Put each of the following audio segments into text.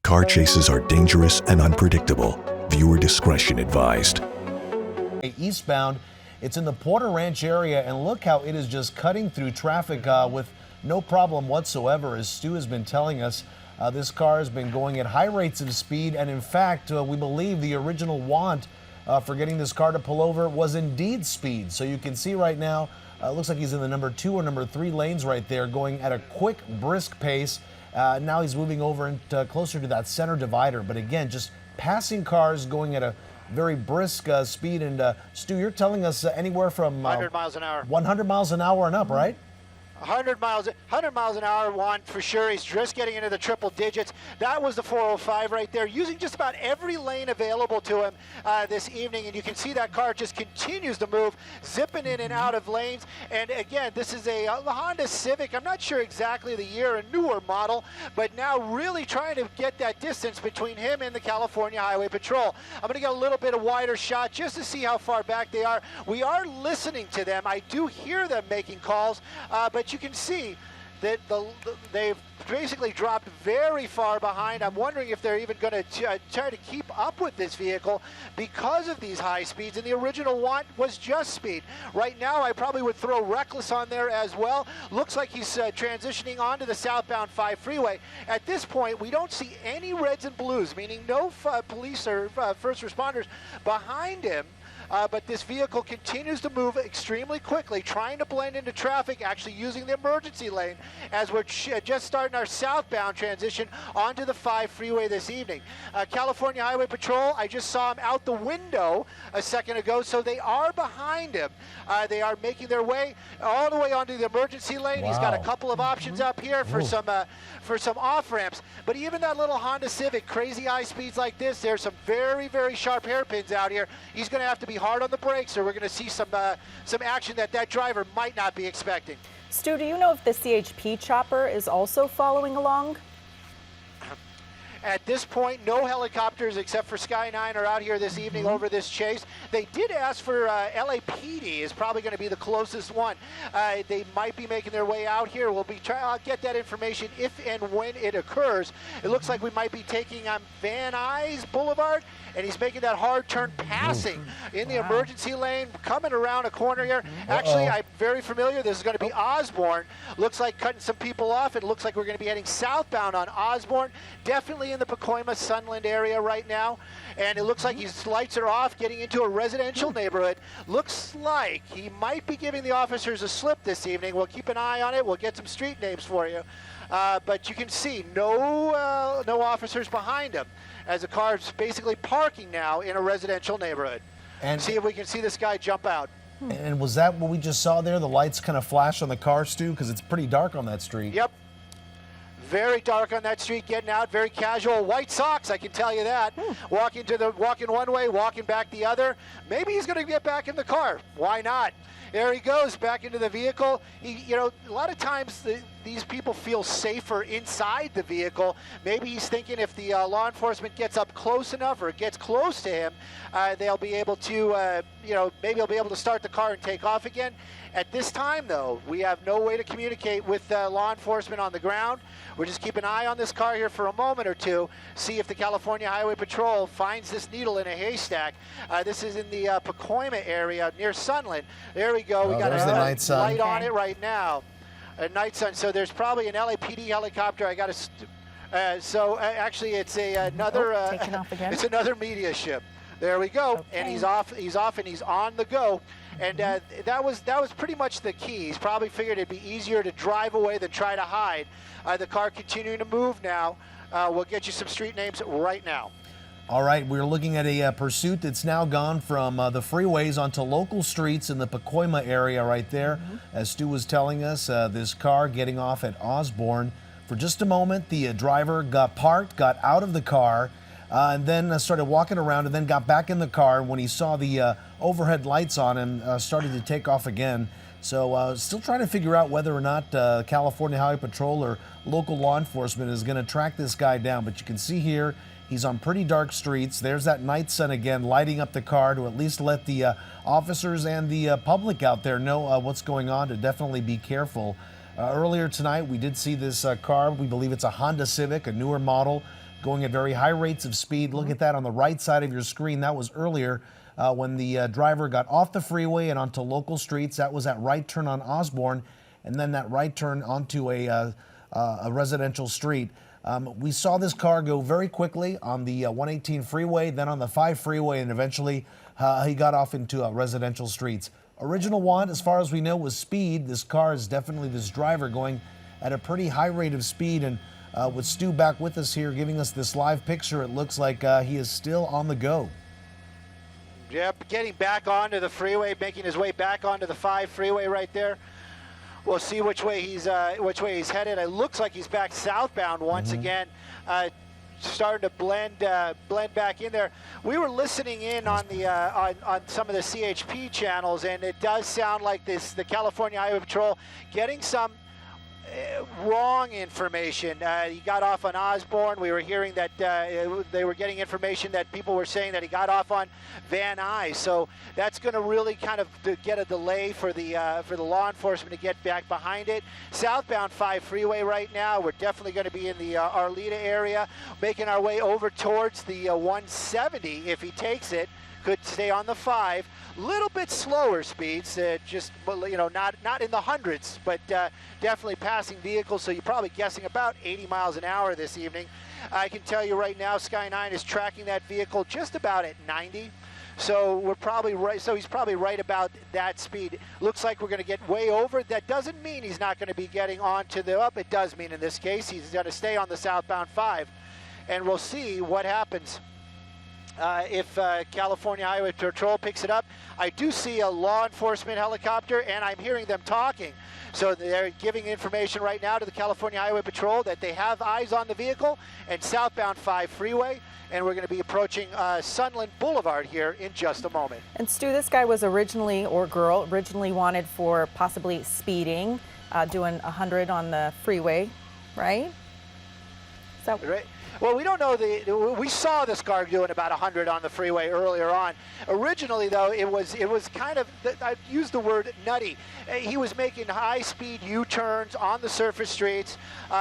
Car chases are dangerous and unpredictable. Viewer discretion advised. Eastbound, it's in the Porter Ranch area, and look how it is just cutting through traffic with no problem whatsoever. As Stu has been telling us, this car has been going at high rates of speed, and in fact, we believe the original want for getting this car to pull over was indeed speed. So you can see right now, it looks like he's in the number 2 or number 3 lanes right there, going at a quick, brisk pace. Now he's moving over into closer to that center divider, but again, just passing cars going at a very brisk speed. And Stu, you're telling us anywhere from 100 miles an hour. 100 miles an hour and up, right? 100 miles an hour want for sure. He's just getting into the triple digits. That was the 405 right there, using just about every lane available to him this evening. And you can see that car just continues to move, zipping in and out of lanes. And again, this is a Honda Civic. I'm not sure exactly the year, a newer model, but now really trying to get that distance between him and the California Highway Patrol. I'm going to get a little bit of wider shot just to see how far back they are. We are listening to them. I do hear them making calls, but you can see that they've basically dropped very far behind. I'm wondering if they're even going to try to keep up with this vehicle because of these high speeds, and the original want was just speed. Right now, I probably would throw reckless on there as well. Looks like he's transitioning onto the southbound 5 freeway. At this point, we don't see any reds and blues, meaning no police or first responders behind him. But this vehicle continues to move extremely quickly, trying to blend into traffic, actually using the emergency lane as we're just starting our southbound transition onto the 5 freeway this evening. California Highway Patrol, I just saw him out the window a second ago, so they are behind him. They are making their way all the way onto the emergency lane. Wow. He's got a couple of options up here for some off-ramps. But even that little Honda Civic, crazy high speeds like this, there's some very, very sharp hairpins out here. He's going to have to be hard on the brakes, or we're going to see some action that driver might not be expecting. Stu, do you know if the CHP chopper is also following along? At this point, no helicopters except for Sky 9 are out here this evening over this chase. They did ask for LAPD is probably going to be the closest one. They might be making their way out here. I'll get that information if and when it occurs. It looks like we might be taking on Van Nuys Boulevard, and he's making that hard turn passing in the emergency lane, coming around a corner here. Actually, I'm very familiar. This is going to be Osborne. Looks like cutting some people off. It looks like we're going to be heading southbound on Osborne. Definitely in the Pacoima Sunland area right now, and it looks like his lights are off, getting into a residential neighborhood. Looks like he might be giving the officers a slip this evening. We'll keep an eye on it. We'll get some street names for you, but you can see no officers behind him as the car's basically parking now in a residential neighborhood. And see if we can see this guy jump out. And was that what we just saw there? The lights kind of flash on the car, Stu, because it's pretty dark on that street. Yep. Very dark on that street, getting out, very casual. White socks, I can tell you that. Walking one way, walking back the other. Maybe he's going to get back in the car. Why not? There he goes, back into the vehicle. A lot of times these people feel safer inside the vehicle. Maybe he's thinking if the law enforcement gets up close enough or gets close to him, they'll be able to, maybe he'll be able to start the car and take off again. At this time, though, we have no way to communicate with law enforcement on the ground. We're just keeping an eye on this car here for a moment or two, see if the California Highway Patrol finds this needle in a haystack. This is in the Pacoima area near Sunland. There we go. We got a light on it right now. A night sun. So there's probably an LAPD helicopter. I got to. Actually, it's another. Taking off again. It's another media ship. There we go. Okay. And he's off, and he's on the go. And that was pretty much the key. He's probably figured it'd be easier to drive away than try to hide. The car continuing to move now. We'll get you some street names right now. All right, we're looking at a pursuit that's now gone from the freeways onto local streets in the Pacoima area right there. As Stu was telling us, this car getting off at Osborne. For just a moment, the driver got parked, got out of the car, and then started walking around and then got back in the car. When he saw the overhead lights on him, started to take off again. So still trying to figure out whether or not California Highway Patrol or local law enforcement is going to track this guy down. But you can see here, he's on pretty dark streets. There's that night sun again lighting up the car to at least let the officers and the public out there know what's going on, to definitely be careful. Earlier tonight, we did see this car. We believe it's a Honda Civic, a newer model, going at very high rates of speed. Look at that on the right side of your screen. That was earlier when the driver got off the freeway and onto local streets. That was that right turn on Osborne, and then that right turn onto a residential street. We saw this car go very quickly on the 118 freeway, then on the 5 freeway, and eventually he got off into residential streets. Original want, as far as we know, was speed. This car is definitely this driver going at a pretty high rate of speed. And with Stu back with us here, giving us this live picture, it looks like he is still on the go. Yep, getting back onto the freeway, making his way back onto the 5 freeway right there. We'll see which way he's headed. It looks like he's back southbound once again, starting to blend back in there. We were listening in on the on some of the CHP channels, and it does sound like the California Highway Patrol getting some wrong information. He got off on Osborne. We were hearing that they were getting information that people were saying that he got off on Van Nuys. So that's going to really kind of get a delay for the law enforcement to get back behind it. Southbound 5 freeway right now. We're definitely going to be in the Arleta area, making our way over towards the 170 if he takes it. Could stay on the 5. Little bit slower speeds, just not in the hundreds, but definitely passing vehicles. So you're probably guessing about 80 miles an hour this evening. I can tell you right now, Sky 9 is tracking that vehicle just about at 90. So we're probably right. So he's probably right about that speed. Looks like we're going to get way over. That doesn't mean he's not going to be getting onto the up. It does mean in this case he's going to stay on the southbound 5, and we'll see what happens. If California Highway Patrol picks it up. I do see a law enforcement helicopter, and I'm hearing them talking. So they're giving information right now to the California Highway Patrol that they have eyes on the vehicle and southbound 5 freeway, and we're going to be approaching Sunland Boulevard here in just a moment. And Stu, this guy was originally wanted for possibly speeding, doing 100 on the freeway, right? Is that right? Well, we don't know we saw this car doing about 100 on the freeway earlier on. Originally, though, it was kind of, I used the word nutty. He was making high-speed U-turns on the surface streets.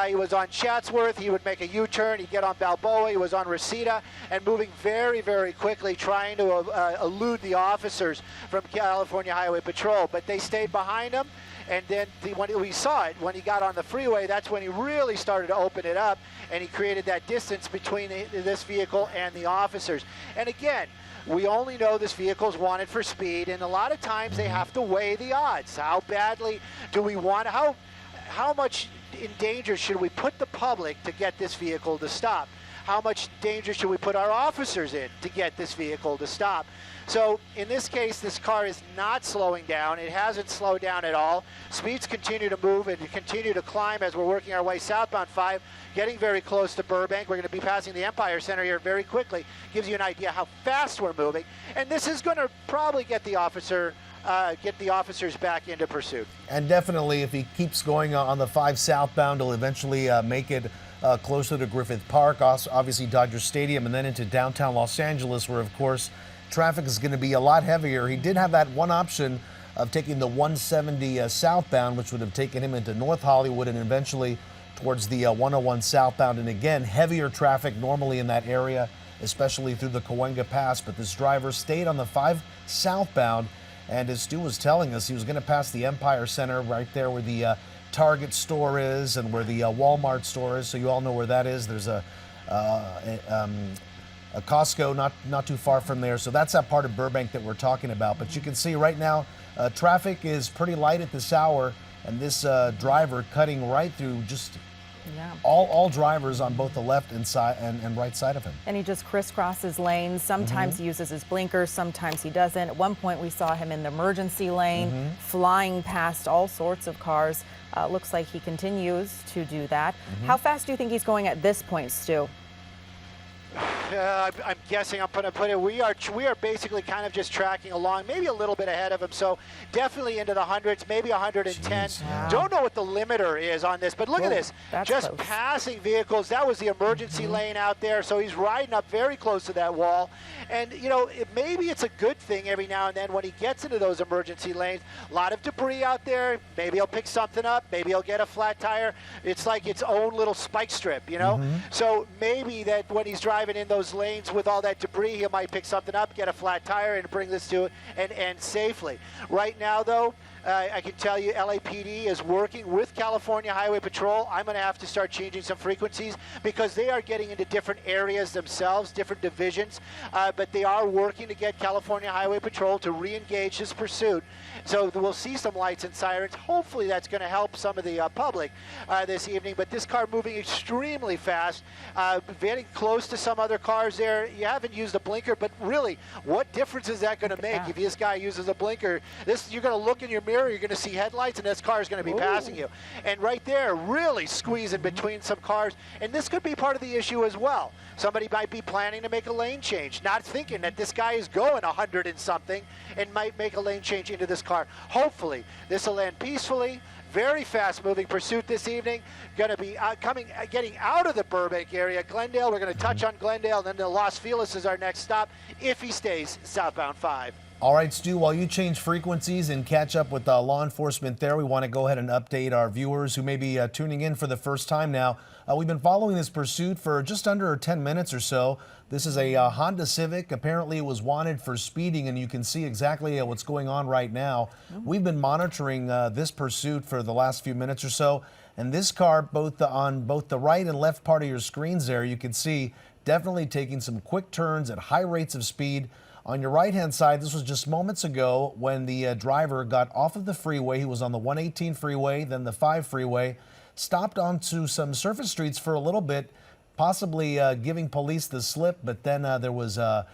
He was on Chatsworth. He would make a U-turn. He'd get on Balboa. He was on Reseda, and moving very, very quickly, trying to elude the officers from California Highway Patrol. But they stayed behind him. And then when we saw it, when he got on the freeway, that's when he really started to open it up, and he created that distance between this vehicle and the officers. And again, we only know this vehicle is wanted for speed, and a lot of times they have to weigh the odds. How badly do we want, how much in danger should we put the public to get this vehicle to stop? How much danger should we put our officers in to get this vehicle to stop? So in this case, this car is not slowing down. It hasn't slowed down at all. Speeds continue to move and continue to climb as we're working our way southbound 5, getting very close to Burbank. We're going to be passing the Empire Center here very quickly. Gives you an idea how fast we're moving. And this is going to probably get the officers back into pursuit. And definitely, if he keeps going on the 5 southbound, he'll eventually make it closer to Griffith Park, obviously Dodger Stadium, and then into downtown Los Angeles, where, of course, traffic is going to be a lot heavier. He did have that one option of taking the 170 southbound, which would have taken him into North Hollywood and eventually towards the 101 southbound. And again, heavier traffic normally in that area, especially through the Cahuenga Pass. But this driver stayed on the 5 southbound, and as Stu was telling us, he was going to pass the Empire Center right there where the Target store is and where the Walmart store is. So you all know where that is. There's a Costco not too far from there. So that's that part of Burbank that we're talking about. But you can see right now, traffic is pretty light at this hour, and this driver cutting right through just all drivers on both the left and right side of him. And he just crisscrosses lanes. Sometimes he uses his blinkers, sometimes he doesn't. At one point we saw him in the emergency lane, flying past all sorts of cars. Looks like he continues to do that. How fast do you think he's going at this point, Stu? I'm guessing I'm going to put it. We are basically kind of just tracking along, maybe a little bit ahead of him. So definitely into the hundreds, maybe 110. Wow. Don't know what the limiter is on this, but look at this. Just close. Passing vehicles. That was the emergency lane out there. So he's riding up very close to that wall. And you know, maybe it's a good thing every now and then when he gets into those emergency lanes. A lot of debris out there. Maybe he'll pick something up. Maybe he'll get a flat tire. It's like its own little spike strip, you know. So maybe that when he's driving in those lanes with all that debris, he might pick something up, get a flat tire, and bring this to it and end safely. Right now, though, I can tell you LAPD is working with California Highway Patrol. I'm going to have to start changing some frequencies because they are getting into different areas themselves, different divisions, but they are working to get California Highway Patrol to re-engage this pursuit. So we'll see some lights and sirens. Hopefully that's going to help some of the public this evening, but this car moving extremely fast, getting close to some other cars there. You haven't used a blinker, but really, what difference is that going to make if this guy uses a blinker? You're going to look in your mirror, you're going to see headlights, and this car is going to be passing you. And right there, really squeezing between some cars. And this could be part of the issue as well. Somebody might be planning to make a lane change, not thinking that this guy is going 100 and something, and might make a lane change into this car. Hopefully, this will end peacefully. Very fast-moving pursuit this evening. Going to be getting out of the Burbank area. Glendale, we're going to touch on Glendale, and then the Los Feliz is our next stop if he stays southbound 5. All right, Stu, while you change frequencies and catch up with law enforcement there, we want to go ahead and update our viewers who may be tuning in for the first time now. We've been following this pursuit for just under 10 minutes or so. This is a Honda Civic. Apparently it was wanted for speeding, and you can see exactly what's going on right now. We've been monitoring this pursuit for the last few minutes or so, and this car, on both the right and left part of your screens there, you can see definitely taking some quick turns at high rates of speed. On your right-hand side, this was just moments ago when the driver got off of the freeway. He was on the 118 freeway, then the 5 freeway, stopped onto some surface streets for a little bit, possibly giving police the slip, but then there was a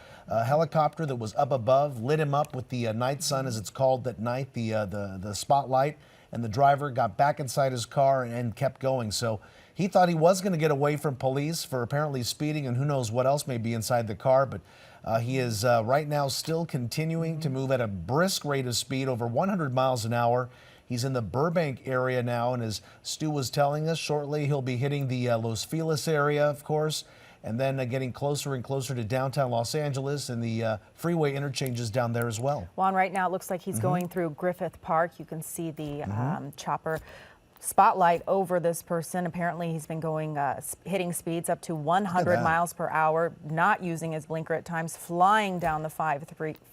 helicopter that was up above, lit him up with the night sun, as it's called at night, the spotlight, and the driver got back inside his car and kept going. So he thought he was going to get away from police for apparently speeding, and who knows what else may be inside the car, but he is right now still continuing to move at a brisk rate of speed, over 100 miles an hour. He's in the Burbank area now, and as Stu was telling us, shortly he'll be hitting the Los Feliz area, of course, and then getting closer and closer to downtown Los Angeles and the freeway interchanges down there as well. Juan, right now it looks like he's going through Griffith Park. You can see the chopper spotlight over this person. Apparently he's been going hitting speeds up to 100 miles per hour, not using his blinker at times, flying down the 5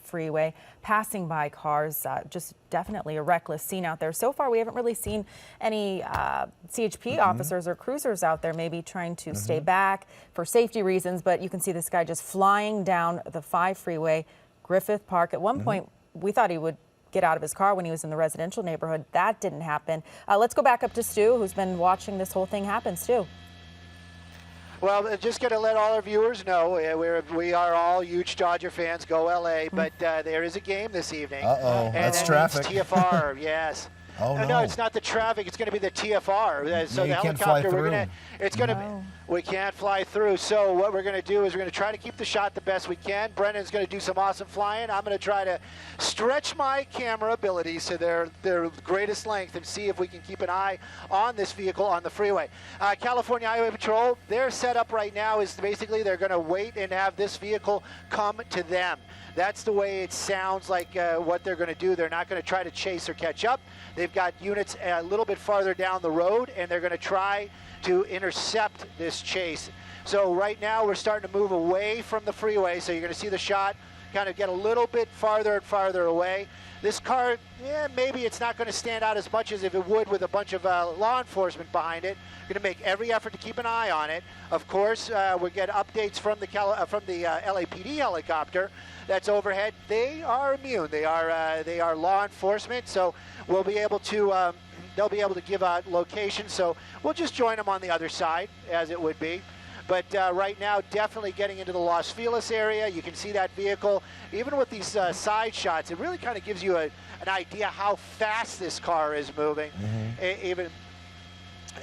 freeway, passing by cars. Just definitely a reckless scene out there. So far we haven't really seen any CHP officers or cruisers out there, maybe trying to stay back for safety reasons, but you can see this guy just flying down the 5 freeway, Griffith Park. At one point we thought he would get out of his car when he was in the residential neighborhood. That didn't happen. Let's go back up to Stu, who's been watching this whole thing happen. Stu. Well, just going to let all our viewers know, we are all huge Dodger fans, go LA, but there is a game this evening. Uh-oh, that's traffic. TFR, yes. Oh, no, it's not the traffic. It's going to be the TFR. So the helicopter, we can't fly through. So what we're going to do is we're going to try to keep the shot the best we can. Brendan's going to do some awesome flying. I'm going to try to stretch my camera abilities to their greatest length and see if we can keep an eye on this vehicle on the freeway. California Highway Patrol, their setup right now is basically they're going to wait and have this vehicle come to them. That's the way it sounds like what they're going to do. They're not going to try to chase or catch up. They've got units a little bit farther down the road, and they're going to try to intercept this chase. So right now we're starting to move away from the freeway, so you're going to see the shot kind of get a little bit farther and farther away. This car, maybe it's not going to stand out as much as if it would with a bunch of law enforcement behind it. Going to make every effort to keep an eye on it. Of course, we get updates from the LAPD helicopter that's overhead. They are immune. They are law enforcement, so we'll be able to. They'll be able to give out locations. So we'll just join them on the other side, as it would be. But right now, definitely getting into the Los Feliz area. You can see that vehicle. Even with these side shots, it really kind of gives you an idea how fast this car is moving.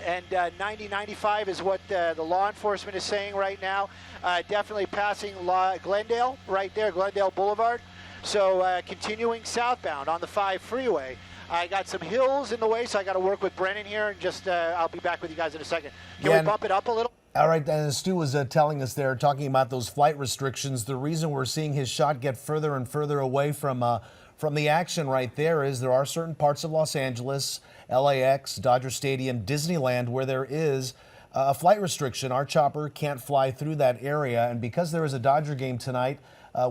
And 90-95 is what the law enforcement is saying right now. Definitely passing Glendale right there, Glendale Boulevard. So continuing southbound on the 5 freeway. I got some hills in the way, so I got to work with Brennan here, and just I'll be back with you guys in a second. Can we bump it up a little? All right, and Stu was telling us there, talking about those flight restrictions. The reason we're seeing his shot get further and further away from the action right there is there are certain parts of Los Angeles, LAX, Dodger Stadium, Disneyland, where there is a flight restriction. Our chopper can't fly through that area, and because there is a Dodger game tonight,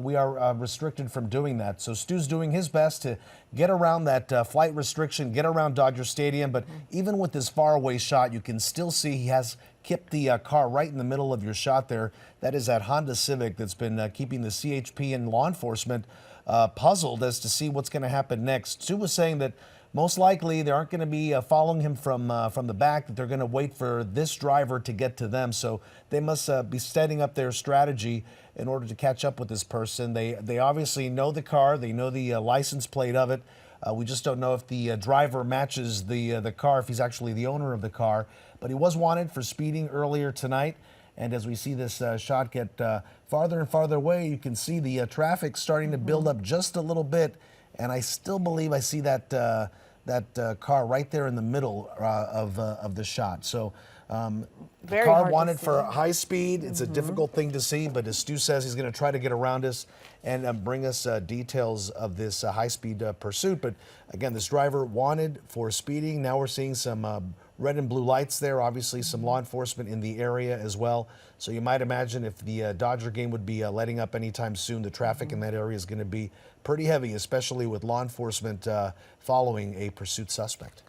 we are restricted from doing that. So Stu's doing his best to get around that flight restriction, get around Dodger Stadium, but even with this faraway shot, you can still see he has kept the car right in the middle of your shot there. That is that Honda Civic that's been keeping the CHP and law enforcement puzzled as to see what's going to happen next. Stu was saying that most likely they aren't going to be following him from the back, that they're going to wait for this driver to get to them. So they must be setting up their strategy in order to catch up with this person. They obviously know the car. They know the license plate of it. We just don't know if the driver matches the car, if he's actually the owner of the car. But he was wanted for speeding earlier tonight. And as we see this shot get farther and farther away, you can see the traffic starting to build up just a little bit. And I still believe I see that car right there in the middle of the shot. So the car wanted for high speed. It's a difficult thing to see, but as Stu says, he's going to try to get around us and bring us details of this high-speed pursuit. But again, this driver wanted for speeding. Now we're seeing some red and blue lights there, obviously some law enforcement in the area as well. So you might imagine if the Dodger game would be letting up anytime soon, the traffic in that area is going to be pretty heavy, especially with law enforcement following a pursuit suspect.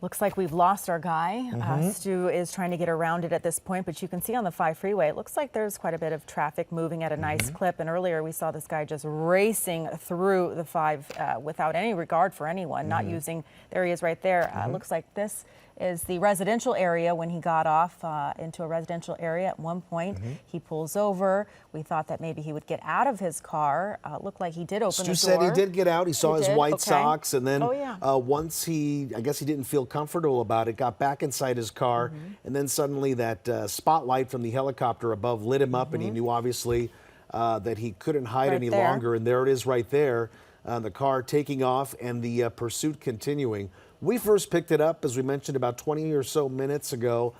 Looks like we've lost our guy. Stu is trying to get around it at this point, but you can see on the 5 freeway, it looks like there's quite a bit of traffic moving at a nice clip. And earlier we saw this guy just racing through the 5 without any regard for anyone, not using, there he is right there. Looks like this is the residential area when he got off into a residential area at one point. He pulls over. We thought that maybe he would get out of his car. Looked like he did open the door. Stu said he did get out. He saw his white socks, and then once I guess he didn't feel comfortable about it, got back inside his car, and then suddenly that spotlight from the helicopter above lit him up, and he knew obviously that he couldn't hide any longer, and there it is right there, the car taking off and the pursuit continuing. We first picked it up, as we mentioned, about 20 or so minutes ago.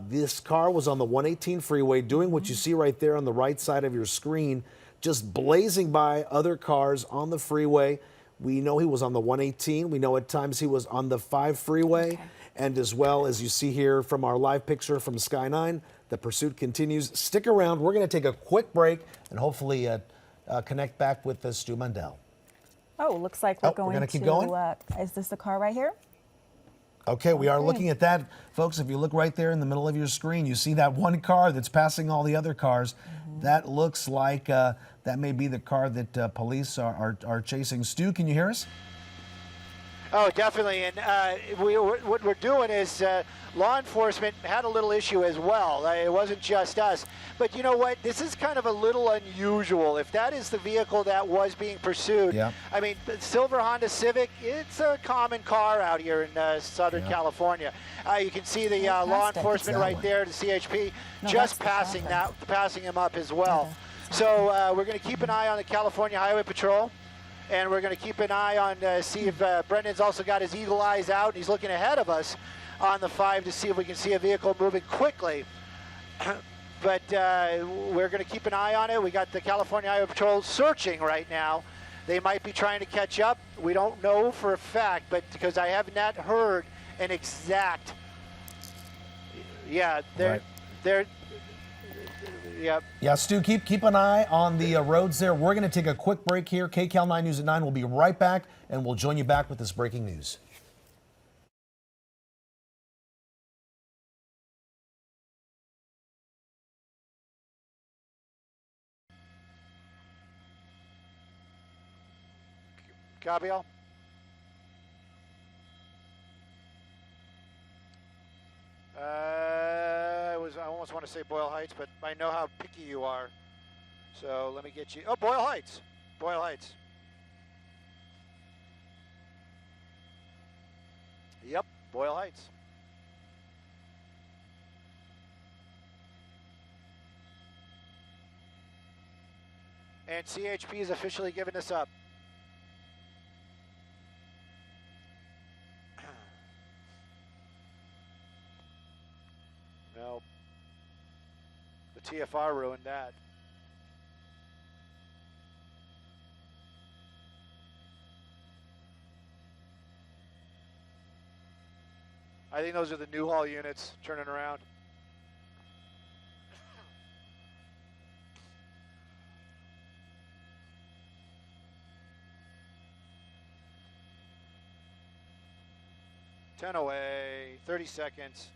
This car was on the 118 freeway doing what you see right there on the right side of your screen, just blazing by other cars on the freeway. We know he was on the 118. We know at times he was on the 5 freeway. And as well as you see here from our live picture from Sky 9, the pursuit continues. Stick around. We're going to take a quick break and hopefully connect back with Stu Mundell. Oh, looks like we're going to keep going. Is this the car right here? Okay, we are looking at that. Folks, if you look right there in the middle of your screen, you see that one car that's passing all the other cars. That looks like that may be the car that police are chasing. Stu, can you hear us? Oh, definitely. And what we're doing is law enforcement had a little issue as well. It wasn't just us. But you know what? This is kind of a little unusual. If that is the vehicle that was being pursued, I mean, the silver Honda Civic, it's a common car out here in Southern California. You can see the law enforcement right there, the CHP, just passing him up as well. So we're going to keep an eye on the California Highway Patrol. And we're going to keep an eye on see if Brendan's also got his eagle eyes out. He's looking ahead of us on the 5 to see if we can see a vehicle moving quickly. But we're going to keep an eye on it. We got the California Highway Patrol searching right now. They might be trying to catch up. We don't know for a fact, but because I have not heard an exact. Yeah, they're. Yep. Yeah, Stu, keep an eye on the roads there. We're going to take a quick break here. KCAL 9 News at 9. We'll be right back, and we'll join you back with this breaking news. Gabriel? I almost want to say Boyle Heights, but I know how picky you are. So let me get you. Oh, Boyle Heights. Boyle Heights. Yep, Boyle Heights. and CHP is officially giving this up. No. The TFR ruined that. I think those are the Newhall units turning around. Ten away, 30 seconds.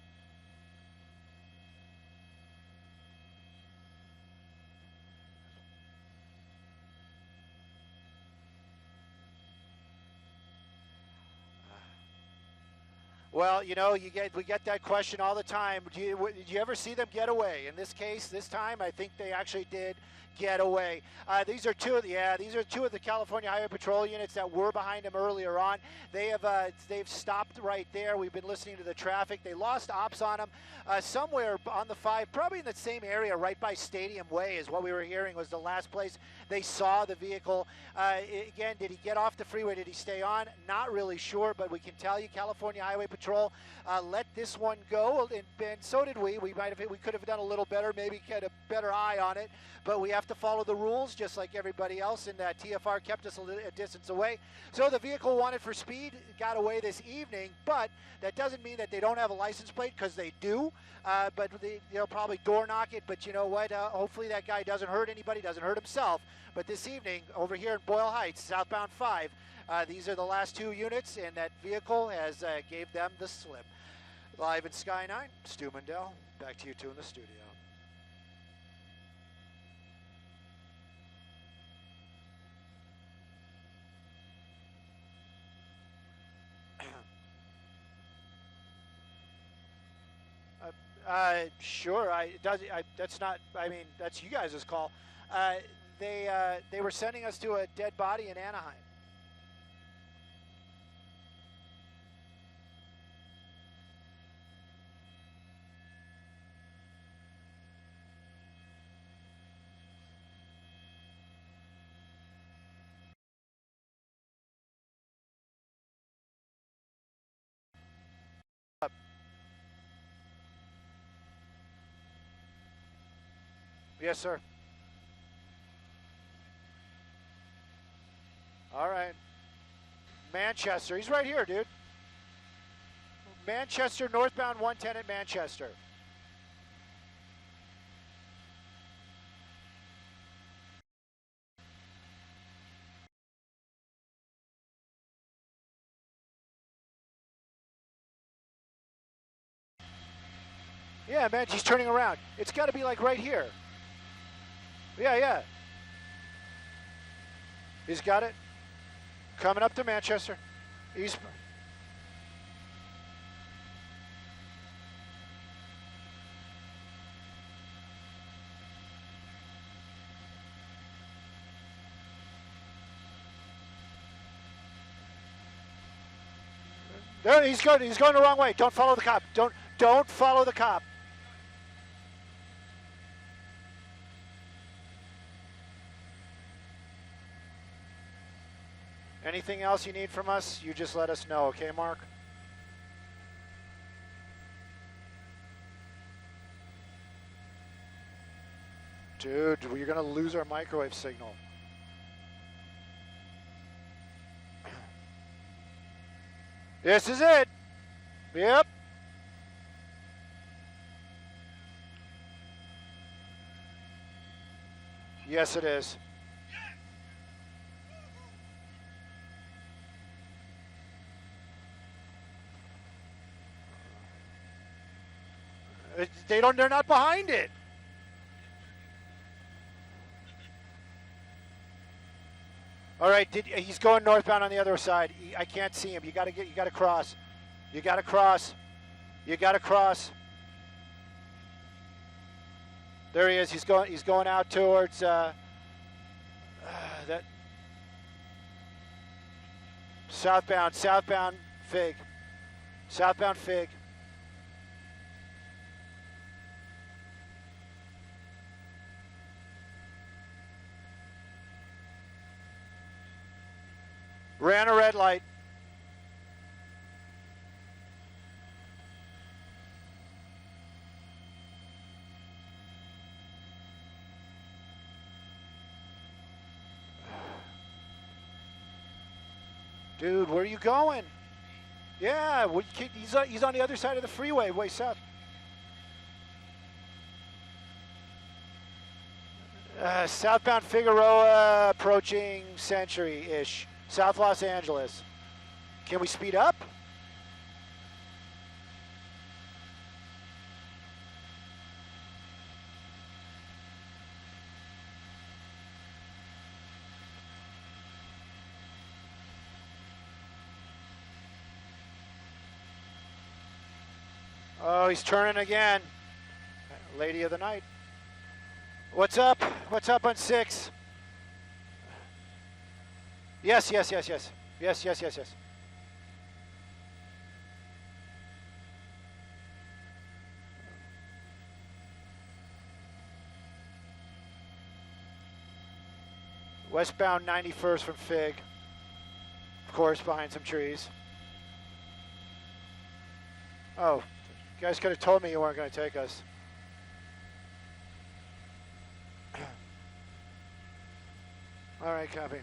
Well, you know, we get that question all the time. Did you ever see them get away? In this case, this time, I think they actually did get away. These are two of the California Highway Patrol units that were behind them earlier on. They've stopped right there. We've been listening to the traffic. They lost ops on them somewhere on the 5, probably in the same area right by Stadium Way is what we were hearing was the last place they saw the vehicle. Again, did he get off the freeway? Did he stay on? Not really sure, but we can tell you California Highway Patrol let this one go, and so did we. We could have done a little better, maybe get a better eye on it, but we have to follow the rules just like everybody else, and TFR kept us a distance away. So the vehicle wanted for speed got away this evening, but that doesn't mean that they don't have a license plate, because they do. But they'll probably door knock it. But you know what? Hopefully that guy doesn't hurt anybody, doesn't hurt himself. But this evening, over here in Boyle Heights, southbound 5, these are the last 2 units, and that vehicle has gave them the slip. Live in Sky 9, Stu Mundell. Back to you two in the studio. Sure. That's not. I mean, that's you guys' call. They were sending us to a dead body in Anaheim. Yes, sir. All right. Manchester. He's right here, dude. Manchester, northbound 110 at Manchester. Yeah, man, he's turning around. It's got to be like right here. Yeah. He's got it. Coming up to Manchester. He's... There, he's going the wrong way. Don't follow the cop. Don't follow the cop. Anything else you need from us, you just let us know, okay, Mark? Dude, we're going to lose our microwave signal. This is it. Yep. Yes, it is. They're not behind it. All right, he's going northbound on the other side. I can't see him. You got to cross. You got to cross. There he is. He's going out towards that southbound Fig. Southbound Fig. Ran a red light. Dude, where are you going? Yeah, he's on the other side of the freeway, way south. Southbound Figueroa, approaching Century-ish, South Los Angeles. Can we speed up? Oh, he's turning again. Lady of the night. What's up? What's up on 6? Yes. Yes. Westbound 91st from Fig. Of course, behind some trees. Oh, you guys could have told me you weren't going to take us. All right, copy.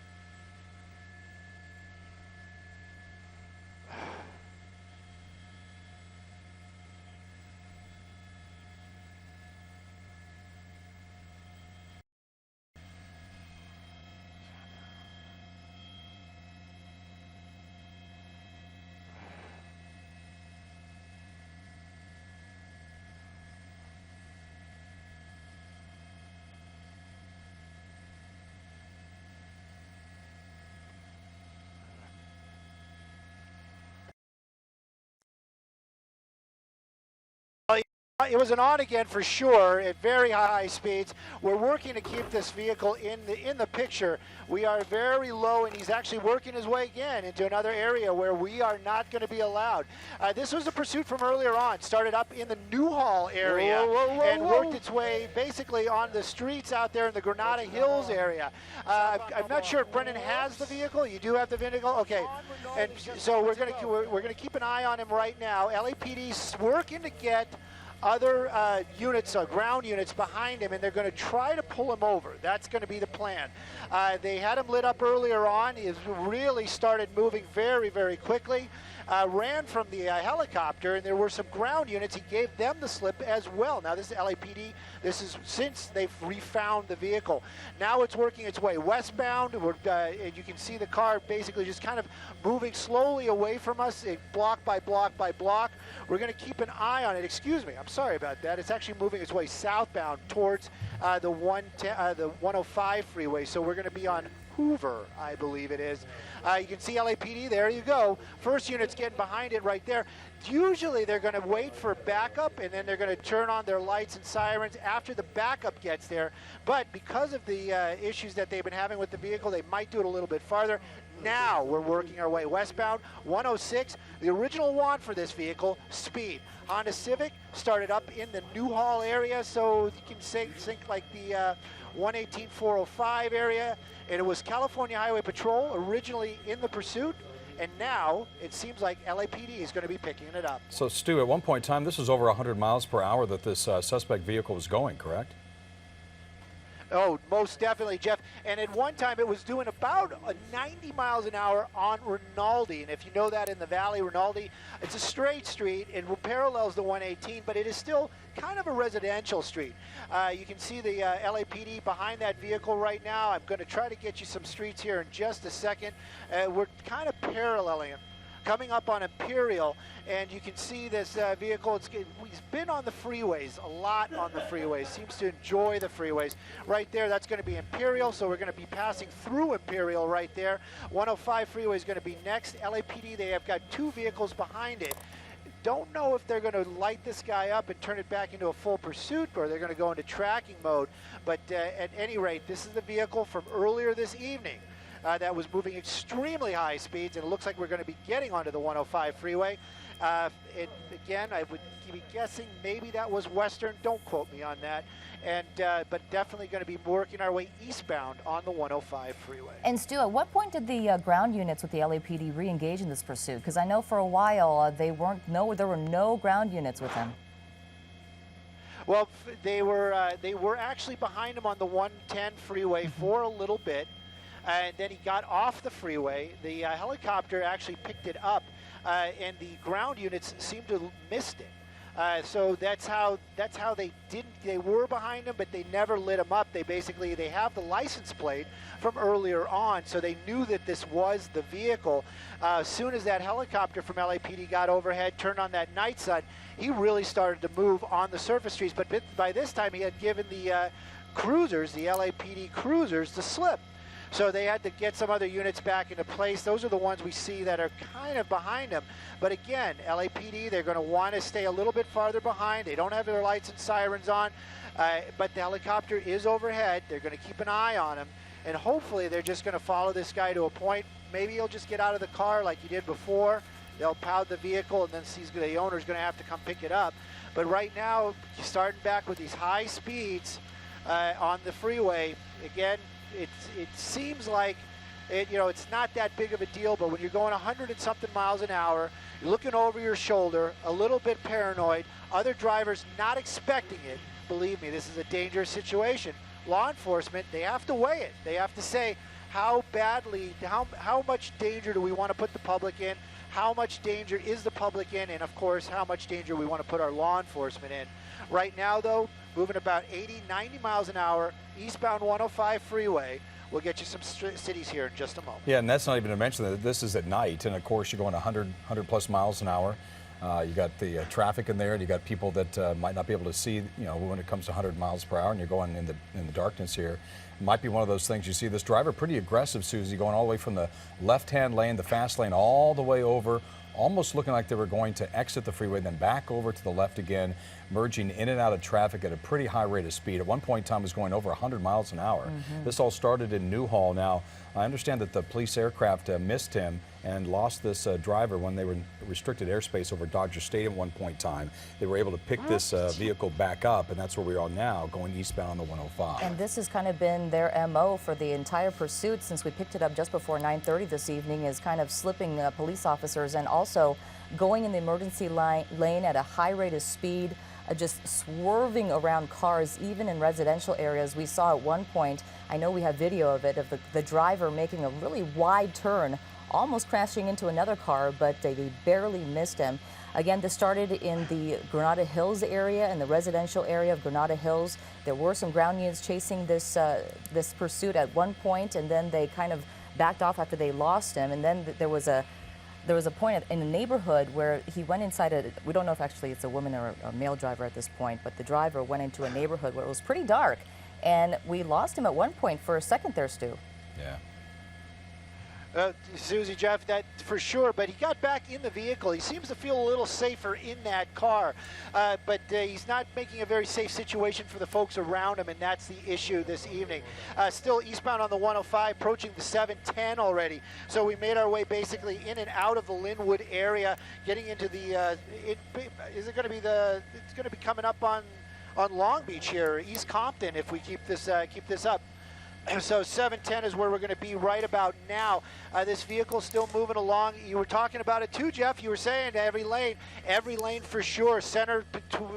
It was an on again for sure at very high speeds. We're working to keep this vehicle in the picture. We are very low, and he's actually working his way again into another area where we are not going to be allowed. This was a pursuit from earlier on. Started up in the Newhall area and worked its way basically on the streets out there in the Granada Hills area. I'm not sure if Brendan has the vehicle. You do have the vehicle, okay. And so we're going to keep an eye on him right now. LAPD's working to get other units, ground units behind him, and they're going to try to pull him over. That's going to be the plan. They had him lit up earlier on. He really started moving very, very quickly. Ran from the helicopter, and there were some ground units. He gave them the slip as well. Now, this is LAPD. This is since they've refound the vehicle. Now it's working its way westbound. And you can see the car basically just kind of moving slowly away from us, block by block by block. We're going to keep an eye on it. Excuse me, I'm sorry about that. It's actually moving its way southbound towards the 105 freeway. So we're going to be on Hoover, I believe it is. You can see LAPD, there you go. First unit's getting behind it right there. Usually they're going to wait for backup, and then they're going to turn on their lights and sirens after the backup gets there. But because of the issues that they've been having with the vehicle, they might do it a little bit farther. Now we're working our way westbound, 106. The original want for this vehicle, speed. Honda Civic started up in the Newhall area, so you can think like the 118-405 area. And it was California Highway Patrol originally in the pursuit, and now it seems like LAPD is going to be picking it up. So, Stu, at one point in time, this was over 100 miles per hour that this suspect vehicle was going, correct? Oh, most definitely, Jeff. And at one time, it was doing about 90 miles an hour on Rinaldi. And if you know that in the valley, Rinaldi, it's a straight street. It parallels the 118, but it is still kind of a residential street. You can see the LAPD behind that vehicle right now. I'm going to try to get you some streets here in just a second. We're kind of paralleling it. Coming up on Imperial, and you can see this vehicle. He's been on the freeways, a lot on the freeways, seems to enjoy the freeways. Right there, that's going to be Imperial, so we're going to be passing through Imperial right there. 105 freeway is going to be next. LAPD, they have got two vehicles behind it. Don't know if they're going to light this guy up and turn it back into a full pursuit, or they're going to go into tracking mode. But at any rate, this is the vehicle from earlier this evening. That was moving extremely high speeds, and it looks like we're going to be getting onto the 105 freeway. Again, I would be guessing maybe that was Western. Don't quote me on that. And but definitely going to be working our way eastbound on the 105 freeway. And Stu, at what point did the ground units with the LAPD re-engage in this pursuit? Because I know for a while there were no ground units with them. Well, they were actually behind him on the 110 freeway for a little bit, and then he got off the freeway. The helicopter actually picked it up, and the ground units seemed to have missed it. So that's how they were behind him, but they never lit him up. They have the license plate from earlier on, so they knew that this was the vehicle. As soon as that helicopter from LAPD got overhead, turned on that night sun, he really started to move on the surface streets. But by this time, he had given the cruisers, the LAPD cruisers, the slip. So they had to get some other units back into place. Those are the ones we see that are kind of behind them. But again, LAPD, they're going to want to stay a little bit farther behind. They don't have their lights and sirens on, but the helicopter is overhead. They're going to keep an eye on him, and hopefully they're just going to follow this guy to a point. Maybe he'll just get out of the car like he did before. They'll pound the vehicle, and then the owner's going to have to come pick it up. But right now, starting back with these high speeds on the freeway, again, it seems like it's not that big of a deal, but when you're going 100 and something miles an hour, you're looking over your shoulder, a little bit paranoid, other drivers not expecting it. Believe me, this is a dangerous situation. Law enforcement, they have to weigh it. They have to say how much danger do we want to put the public in, how much danger is the public in, and of course, how much danger we want to put our law enforcement in. Right now, though, moving about 80, 90 miles an hour, eastbound 105 freeway. We'll get you some cities here in just a moment. Yeah, and that's not even to mention that this is at night, and of course you're going 100 plus miles an hour. You got the traffic in there, and you got people that might not be able to see, when it comes to 100 miles per hour, and you're going in the darkness here. It might be one of those things. You see this driver pretty aggressive, Susie, going all the way from the left-hand lane, the fast lane, all the way over, almost looking like they were going to exit the freeway, then back over to the left again, merging in and out of traffic at a pretty high rate of speed. At one point, Tom was going over 100 miles an hour. This all started in Newhall. Now, I understand that the police aircraft missed him and lost this driver when they were in restricted airspace over Dodger Stadium at one point in time. They were able to pick this vehicle back up, and that's where we are now, going eastbound on the 105. And this has kind of been their MO for the entire pursuit since we picked it up just before 9:30 this evening, is kind of slipping police officers and also going in the emergency lane at a high rate of speed, just swerving around cars, even in residential areas. We saw at one point, I know we have video of it, of the driver making a really wide turn, almost crashing into another car, but they barely missed him. Again, this started in the Granada Hills area, in the residential area of Granada Hills. There were some ground units chasing this pursuit at one point, and then they kind of backed off after they lost him. And then there was a point in a neighborhood where he went inside we don't know if actually it's a woman or a male driver at this point, but the driver went into a neighborhood where it was pretty dark, and we lost him at one point for a second there, Stu. Yeah. Susie, Jeff, that for sure, but he got back in the vehicle. He seems to feel a little safer in that car, but he's not making a very safe situation for the folks around him, and that's the issue this evening. Still eastbound on the 105, approaching the 710 already. So we made our way basically in and out of the Linwood area, getting into the, it's going to be coming up on Long Beach here, East Compton, if we keep this up. So 710 is where we're going to be right about now. This vehicle's still moving along. You were talking about it too, Jeff. You were saying every lane for sure. Center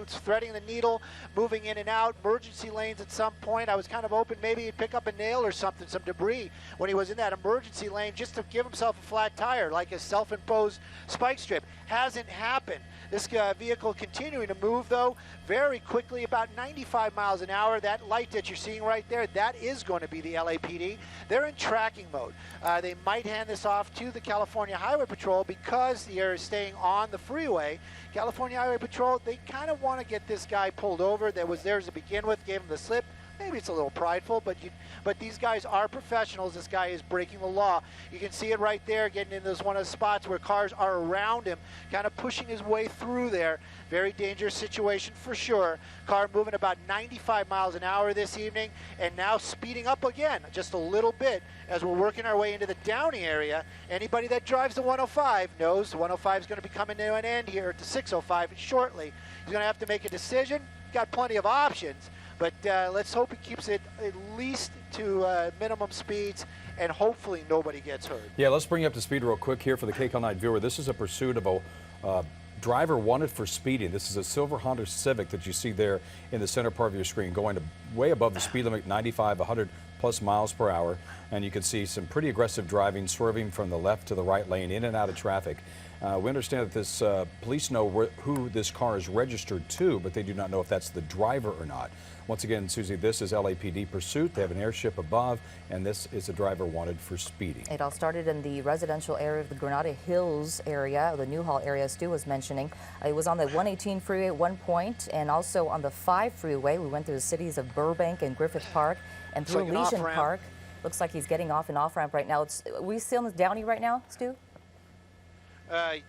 threading the needle, moving in and out. Emergency lanes at some point. I was kind of hoping maybe he'd pick up a nail or something, some debris when he was in that emergency lane, just to give himself a flat tire, like a self-imposed spike strip. Hasn't happened. This vehicle continuing to move, though, very quickly, about 95 miles an hour. That light that you're seeing right there, that is going to be the LAPD. They're in tracking mode. They might hand this off to the California Highway Patrol because they're staying on the freeway. California Highway Patrol, they kind of want to get this guy pulled over. That was theirs to begin with, gave him the slip. maybe it's a little prideful, but these guys are professionals. This guy is breaking the law. You can see it right there, getting in this one of the spots where cars are around him, kind of pushing his way through there. Very dangerous situation for sure. Car moving about 95 miles an hour this evening, and now speeding up again just a little bit as we're working our way into the Downey area. Anybody that drives the 105 knows the 105 is going to be coming to an end here at the 605 shortly. He's going to have to make a decision. Got plenty of options, but let's hope he keeps it at least to minimum speeds, and hopefully nobody gets hurt. Yeah, let's bring you up to speed real quick here for the KCAL Night viewer. This is a pursuit of a driver wanted for speeding. This is a silver Honda Civic that you see there in the center part of your screen, going to way above the speed limit, 95, 100 plus miles per hour. And you can see some pretty aggressive driving, swerving from the left to the right lane, in and out of traffic. We understand that this police know who this car is registered to, but they do not know if that's the driver or not. Once again, Susie, this is LAPD pursuit. They have an airship above, and this is a driver wanted for speeding. It all started in the residential area of the Granada Hills area, the Newhall area Stu was mentioning. It was on the 118 freeway at one point, and also on the 5 freeway. We went through the cities of Burbank and Griffith Park, and through Legion Park. Looks like he's getting off an off-ramp right now. Are we still in the Downey right now, Stu?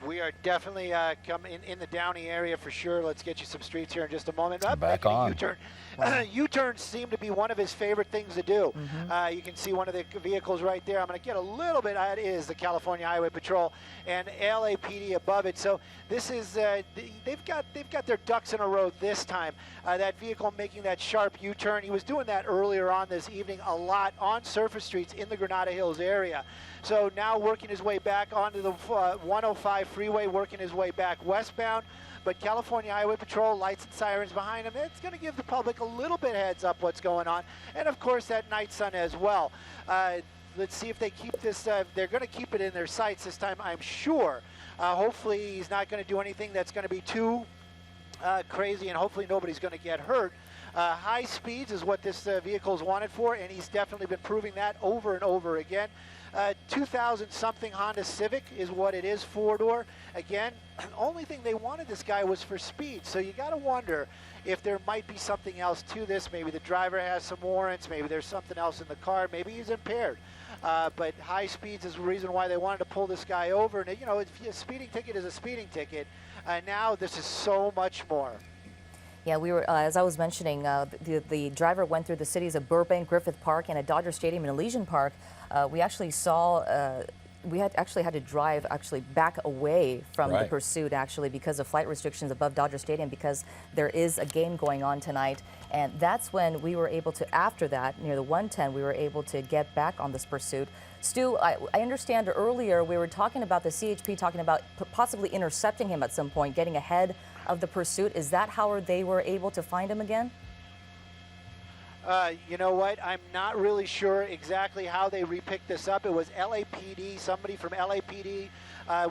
We are definitely coming in the Downey area for sure. Let's get you some streets here in just a moment. Back on. U-turn. U-turns seem to be one of his favorite things to do. You can see one of the vehicles right there. I'm going to get a little bit. That is the California Highway Patrol and LAPD above it. So this is they've got their ducks in a row this time. That vehicle making that sharp U-turn. He was doing that earlier on this evening a lot on surface streets in the Granada Hills area. So now working his way back onto the 105 freeway, working his way back westbound. But California Highway Patrol, lights and sirens behind him. It's going to give the public a little bit heads up what's going on. And of course that night sun as well. Let's see if they keep this. They're going to keep it in their sights this time, I'm sure. Hopefully he's not going to do anything that's going to be too crazy, and hopefully nobody's going to get hurt. High speeds is what this vehicle is wanted for, and he's definitely been proving that over and over again. 2000 something Honda Civic is what it is, 4-door. Again, only thing they wanted this guy was for speed. So you got to wonder if there might be something else to this. Maybe the driver has some warrants. Maybe there's something else in the car. Maybe he's impaired. But high speeds is the reason why they wanted to pull this guy over. And you know, if a speeding ticket is a speeding ticket, now this is so much more. Yeah, we were, as I was mentioning, the driver went through the cities of Burbank, Griffith Park, and at Dodger Stadium and Elysian Park. We actually saw, we had to drive back away from the pursuit because of flight restrictions above Dodger Stadium, because there is a game going on tonight. And that's when we were able to, after that, near the 110, we were able to get back on this pursuit. Stu, I understand earlier we were talking about the CHP talking about possibly intercepting him at some point, getting ahead of the pursuit. Is that how they were able to find him again? You know what? I'm not really sure exactly how they repicked this up. It was LAPD, somebody from LAPD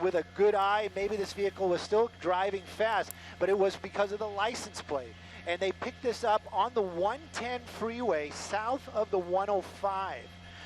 with a good eye. Maybe this vehicle was still driving fast, but it was because of the license plate. And they picked this up on the 110 freeway south of the 105.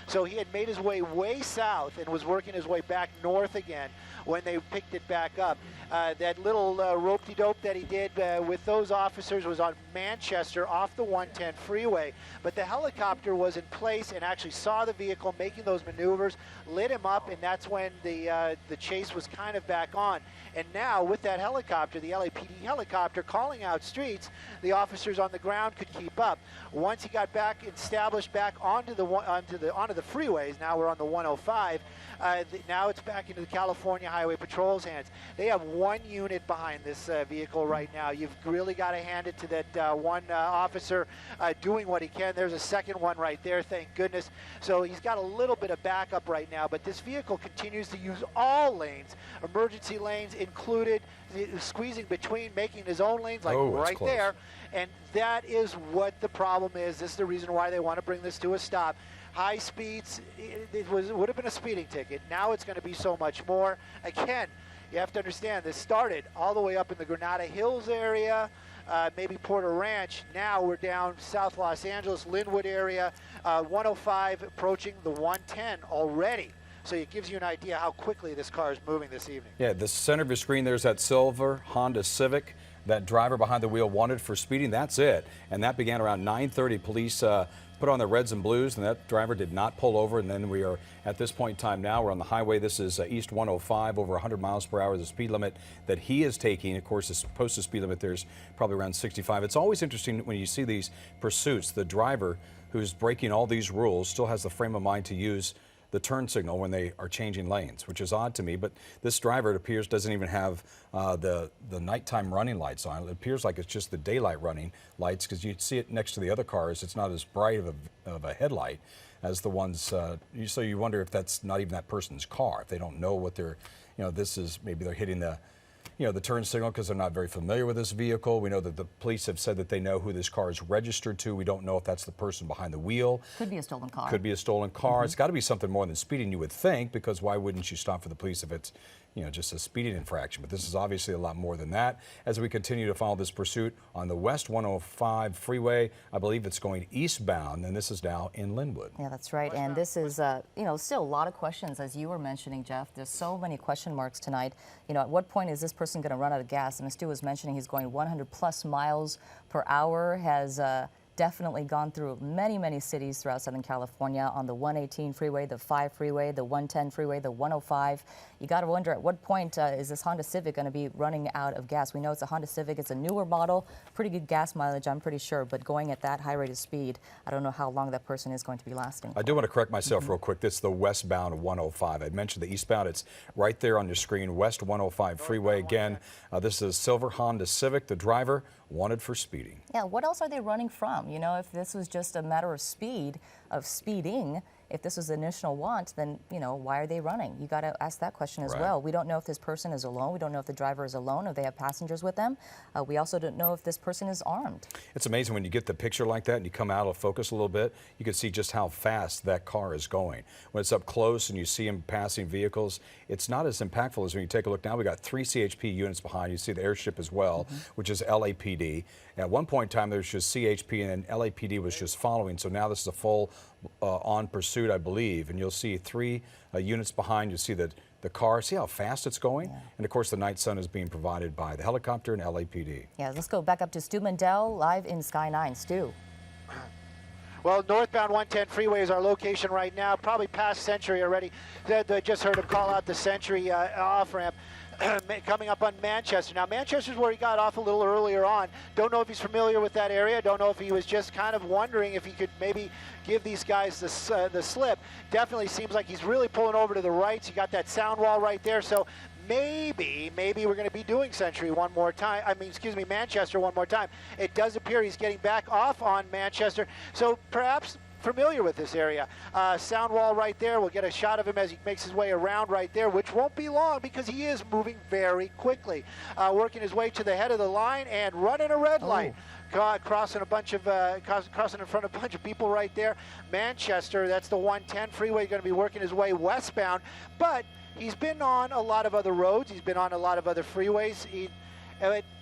So he had made his way south and was working his way back north again when they picked it back up. That little rope-de-dope that he did with those officers was on Manchester off the 110 freeway. But the helicopter was in place and actually saw the vehicle making those maneuvers, lit him up, and that's when the chase was kind of back on. And now with that helicopter, the LAPD helicopter calling out streets, the officers on the ground could keep up. Once he got back established back onto the freeways, now we're on the 105. Now it's back into the California Highway Patrol's hands. They have one unit behind this vehicle right now. You've really got to hand it to that one officer doing what he can. There's a second one right there, thank goodness. So he's got a little bit of backup right now, but this vehicle continues to use all lanes, emergency lanes included, squeezing between, making his own lanes, like right there. And that is what the problem is. This is the reason why they want to bring this to a stop. High speeds, it would have been a speeding ticket. Now it's going to be so much more. Again, you have to understand, this started all the way up in the Granada Hills area, maybe Porter Ranch. Now we're down South Los Angeles, Linwood area, 105 approaching the 110 already. So it gives you an idea how quickly this car is moving this evening. Yeah, the center of your screen, there's that silver Honda Civic. That driver behind the wheel wanted for speeding, that's it. And that began around 9:30. Police put on the reds and blues, and that driver did not pull over. And then we are at this point in time now, we're on the highway. This is East 105, over 100 miles per hour, the speed limit that he is taking. Of course, the posted speed limit there's probably around 65. It's always interesting when you see these pursuits. The driver who's breaking all these rules still has the frame of mind to use the turn signal when they are changing lanes, which is odd to me. But this driver, it appears, doesn't even have the nighttime running lights on. It appears like it's just the daylight running lights, because you see it next to the other cars. It's not as bright of a headlight as the ones. So you wonder if that's not even that person's car. If they don't know what they're, this is, maybe they're hitting the turn signal because they're not very familiar with this vehicle. We know that the police have said that they know who this car is registered to. We don't know if that's the person behind the wheel. Could be a stolen car. Could be a stolen car. It's got to be something more than speeding, you would think, because why wouldn't you stop for the police if it's, just a speeding infraction? But this is obviously a lot more than that. As we continue to follow this pursuit on the West 105 freeway, I believe it's going eastbound, and this is now in Linwood. Yeah, that's right. And this is, still a lot of questions, as you were mentioning, Jeff. There's so many question marks tonight. At what point is this person going to run out of gas? And as Stu was mentioning, he's going 100 plus miles per hour, has definitely gone through many, many cities throughout Southern California on the 118 freeway, the 5 freeway, the 110 freeway, the 105. You got to wonder, at what point is this Honda Civic going to be running out of gas? We know it's a Honda Civic. It's a newer model, pretty good gas mileage, I'm pretty sure, but going at that high rate of speed, I don't know how long that person is going to be lasting. I do want to correct myself real quick. This is the westbound 105. I mentioned the eastbound. It's right there on your screen, West 105 freeway. Again, this is a silver Honda Civic. The driver wanted for speeding. Yeah, what else are they running from? If this was just a matter of speeding, if this was the initial want, then, why are they running? You got to ask that question as well. We don't know if this person is alone. We don't know if the driver is alone, or they have passengers with them. We also don't know if this person is armed. It's amazing when you get the picture like that and you come out of focus a little bit, you can see just how fast that car is going. When it's up close and you see him passing vehicles, it's not as impactful as when you take a look now. We got 3 CHP units behind. You see the airship as well, which is LAPD. At one point in time, there was just CHP and LAPD was just following. So now this is a full on pursuit, I believe. And you'll see 3 units behind. You see the car. See how fast it's going? Yeah. And of course, the night sun is being provided by the helicopter and LAPD. Yeah, let's go back up to Stu Mendel, live in Sky 9. Stu. Well, northbound 110 freeway is our location right now, probably past Century already. Just heard him call out the Century off-ramp. Coming up on Manchester. Now, Manchester's where he got off a little earlier on. Don't know if he's familiar with that area. Don't know if he was just kind of wondering if he could maybe give these guys the slip. Definitely seems like he's really pulling over to the right. You got that sound wall right there. So maybe we're going to be doing Century one more time. Manchester one more time. It does appear he's getting back off on Manchester. So perhaps familiar with this area. Sound wall right there. We'll get a shot of him as he makes his way around right there, which won't be long because he is moving very quickly. Working his way to the head of the line and running a red light. Crossing in front of a bunch of people right there. Manchester, that's the 110 freeway, going to be working his way westbound, but he's been on a lot of other roads. He's been on a lot of other freeways.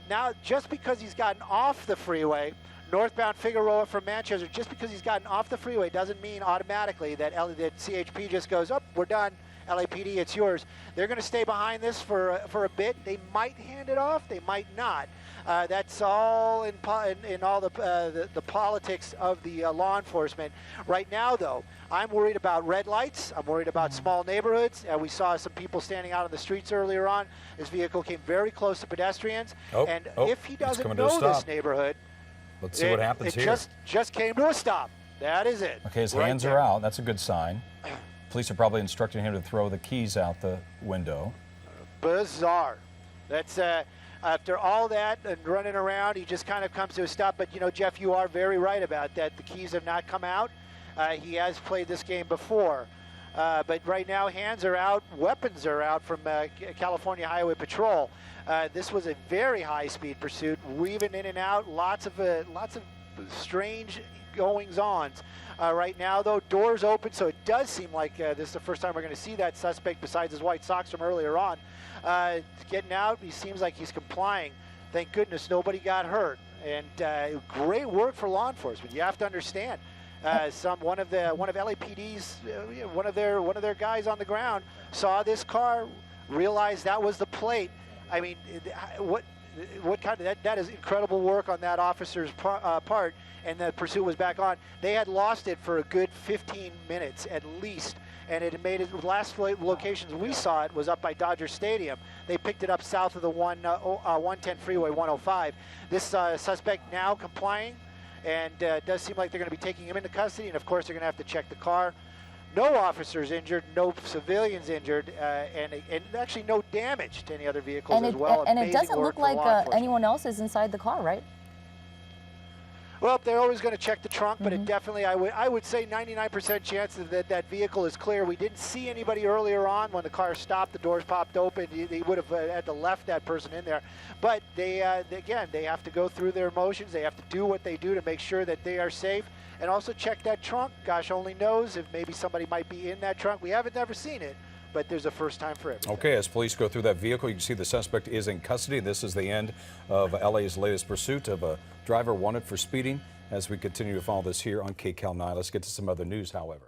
Now, just because he's gotten off the freeway, northbound Figueroa from Manchester, just because he's gotten off the freeway doesn't mean automatically that CHP just goes, oh, we're done. LAPD, it's yours. They're going to stay behind this for a bit. They might hand it off. They might not. That's all in all the politics of the law enforcement. Right now, though, I'm worried about red lights. I'm worried about small neighborhoods. We saw some people standing out on the streets earlier on. His vehicle came very close to pedestrians. If he doesn't know this neighborhood, let's see what happens here. It just came to a stop. That is it. Okay, his hands are out. That's a good sign. Police are probably instructing him to throw the keys out the window. Bizarre. That's after all that and running around, he just kind of comes to a stop. But, Jeff, you are very right about that. The keys have not come out. He has played this game before. But right now, hands are out, weapons are out from California Highway Patrol. This was a very high-speed pursuit, weaving in and out, lots of strange goings-ons. Right now, though, doors open, so it does seem like this is the first time we're going to see that suspect besides his white socks from earlier on. Getting out, he seems like he's complying. Thank goodness nobody got hurt. And great work for law enforcement. You have to understand. One of LAPD's one of their guys on the ground saw this car, realized that was the plate. I mean, that is incredible work on that officer's part, and the pursuit was back on. They had lost it for a good 15 minutes at least, and it had made it. The last locations we saw it was up by Dodger Stadium. They picked it up south of the 110 freeway 105. This suspect now complying, and it does seem like they're going to be taking him into custody, and of course they're going to have to check the car. No officers injured, no civilians injured, and actually no damage to any other vehicles as well. And it Amazing doesn't work look like for law enforcement. anyone else is inside the car, right? Well, they're always going to check the trunk, but it definitely, I would say 99% chance that vehicle is clear. We didn't see anybody earlier on when the car stopped, the doors popped open. They would have had to left that person in there. But again, they have to go through their motions. They have to do what they do to make sure that they are safe, and also check that trunk. Gosh only knows if maybe somebody might be in that trunk. We haven't never seen it, but there's a first time for everything. Okay, as police go through that vehicle, you can see the suspect is in custody. This is the end of LA's latest pursuit of a driver wanted for speeding. As we continue to follow this here on KCAL 9, let's get to some other news, however.